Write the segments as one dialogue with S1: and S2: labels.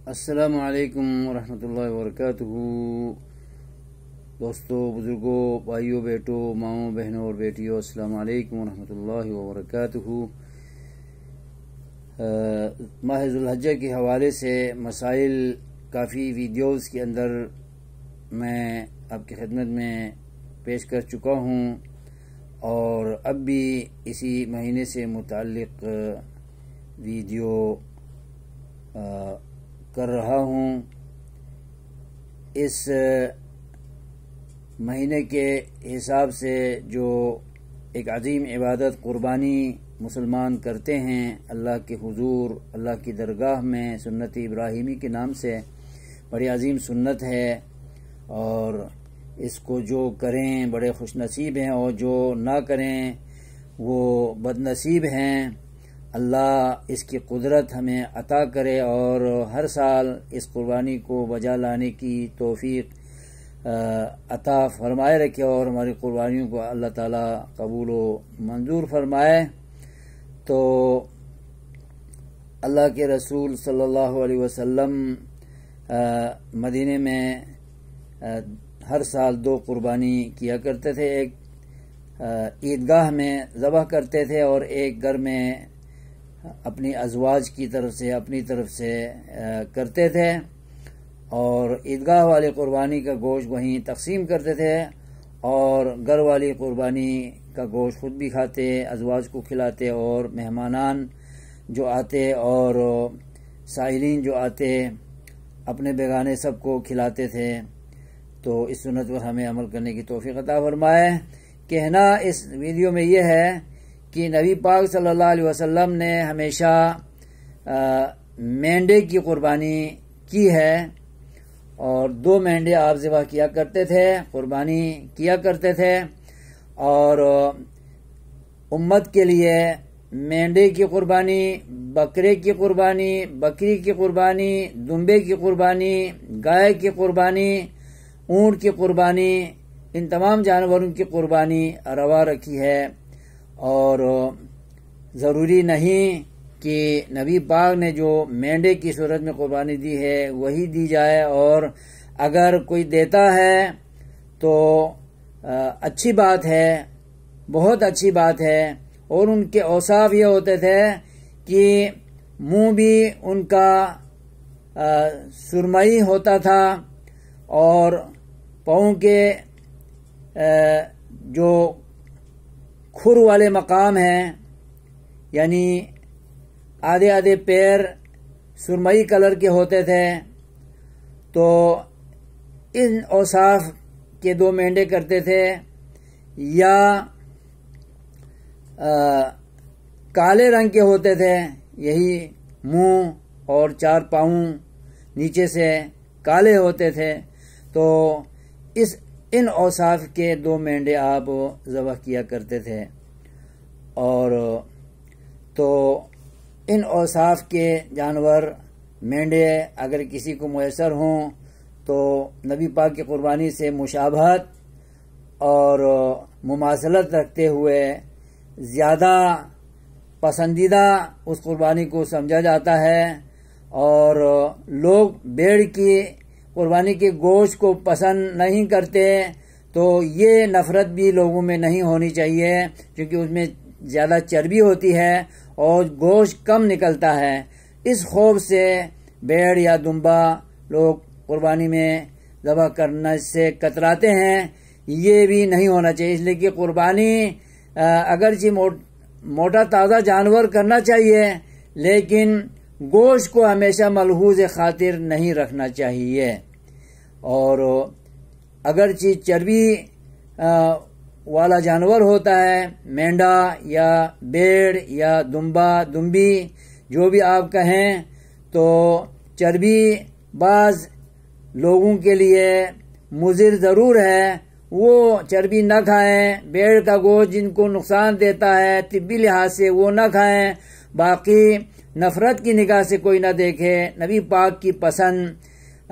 S1: السلام علیکم ورحمۃ اللہ وبرکاتہ۔ دوستو، بزرگوں، بھائیوں، بیٹوں، ماؤں، بہنوں اور بیٹیوں، السلام علیکم ورحمۃ اللہ وبرکاتہ۔ ماہ ذو الحجہ کے حوالے سے مسائل کافی ویڈیوز کے اندر میں آپ کی خدمت میں پیش کر چکا ہوں، اور اب بھی اسی مہینے سے متعلق ویڈیو کر رہا ہوں۔ اس مہینے کے حساب سے جو ایک عظیم عبادت قربانی مسلمان کرتے ہیں اللہ کے حضور، اللہ کی درگاہ میں، سنت ابراہیمی کے نام سے بڑی عظیم سنت ہے، اور اس کو جو کریں بڑے خوش نصیب ہیں، اور جو نہ کریں وہ بد نصیب ہیں۔ اللہ اس کی قدرت ہمیں عطا کرے اور ہر سال اس قربانی کو بجا لانے کی توفیق عطا فرمائے رکھے، اور ہماری قربانیوں کو اللہ تعالیٰ قبول و منظور فرمائے۔ تو اللہ کے رسول صلی اللہ علیہ وسلم مدینے میں ہر سال 2 قربانی کیا کرتے تھے، ایک عیدگاہ میں ذبح کرتے تھے اور ایک گھر میں اپنی ازواج کی طرف سے، اپنی طرف سے کرتے تھے، اور عیدگاہ والی قربانی کا گوشت وہیں تقسیم کرتے تھے، اور گھر والی قربانی کا گوشت خود بھی کھاتے، ازواج کو کھلاتے، اور مہمانان جو آتے اور سائلین جو آتے اپنے بیگانے سب کو کھلاتے تھے۔ تو اس سنت پر ہمیں عمل کرنے کی توفیق عطا فرمائے۔ کہنا اس ویڈیو میں یہ ہے کہ نبی پاک صلی اللہ علیہ وسلم نے ہمیشہ مینڈے کی قربانی کی ہے، اور 2 مینڈے آپ ذبح کیا کرتے تھے، قربانی کیا کرتے تھے، اور امت کے لیے مینڈے کی قربانی، بکرے کی قربانی، بکری کی قربانی، دمبے کی قربانی، گائے کی قربانی، اونٹ کی قربانی، ان تمام جانوروں کی قربانی روا رکھی ہے، اور ضروری نہیں کہ نبی پاک نے جو مینڈے کی صورت میں قربانی دی ہے وہی دی جائے، اور اگر کوئی دیتا ہے تو اچھی بات ہے، بہت اچھی بات ہے۔ اور ان کے اوصاف یہ ہوتے تھے کہ منہ بھی ان کا سرمئی ہوتا تھا، اور پاؤں کے جو کھر والے مقام ہیں، یعنی آدھے آدھے پیر سرمئی کلر کے ہوتے تھے۔ تو ان اوصاف کے 2 مینڈے کرتے تھے، یا کالے رنگ کے ہوتے تھے، یہی منہ اور 4 پاؤں نیچے سے کالے ہوتے تھے۔ تو ان اوصاف کے 2 مینڈے آپ ذبح کیا کرتے تھے، اور تو ان اوصاف کے جانور مینڈے اگر کسی کو میسر ہوں تو نبی پاک کی قربانی سے مشابہت اور مماثلت رکھتے ہوئے زیادہ پسندیدہ اس قربانی کو سمجھا جاتا ہے، اور لوگ بھیڑ کی قربانی کے گوشت کو پسند نہیں کرتے، تو یہ نفرت بھی لوگوں میں نہیں ہونی چاہیے، کیونکہ اس میں زیادہ چربی ہوتی ہے اور گوشت کم نکلتا ہے۔ اس خوف سے بھیڑ یا دمبا لوگ قربانی میں ذبح کرنے سے کتراتے ہیں، یہ بھی نہیں ہونا چاہیے۔ اس لیے کہ قربانی اگرچہ موٹا تازہ جانور کرنا چاہیے، لیکن گوشت کو ہمیشہ ملحوظ خاطر نہیں رکھنا چاہیے، اور اگرچہ چربی والا جانور ہوتا ہے، مینڈا یا بیڑ یا دمبا، دمبی، جو بھی آپ کہیں، تو چربی بعض لوگوں کے لیے مضر ضرور ہے، وہ چربی نہ کھائیں۔ بیڑ کا گوشت جن کو نقصان دیتا ہے طبی لحاظ سے وہ نہ کھائیں، باقی نفرت کی نگاہ سے کوئی نہ دیکھے۔ نبی پاک کی پسند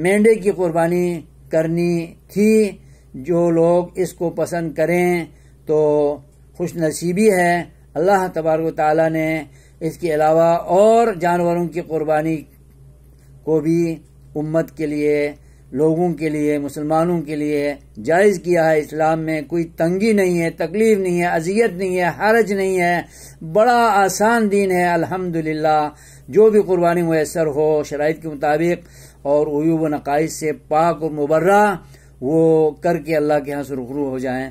S1: مینڈے کی قربانی کرنی تھی، جو لوگ اس کو پسند کریں تو خوش نصیبی ہے۔ اللہ تبارک و تعالیٰ نے اس کے علاوہ اور جانوروں کی قربانی کو بھی امت کے لیے، لوگوں کے لیے، مسلمانوں کے لیے جائز کیا ہے۔ اسلام میں کوئی تنگی نہیں ہے، تکلیف نہیں ہے، اذیت نہیں ہے، حرج نہیں ہے، بڑا آسان دین ہے الحمدللہ۔ جو بھی قربانی میسر ہو شرائط کے مطابق اور عیوب و نقائص سے پاک اور مبرہ، وہ کر کے اللہ کے ہاں سرخرو ہو جائیں۔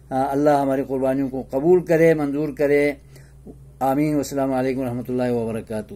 S1: اللہ ہماری قربانیوں کو قبول کرے، منظور کرے، آمین۔ والسلام علیکم ورحمۃ اللہ وبرکاتہ۔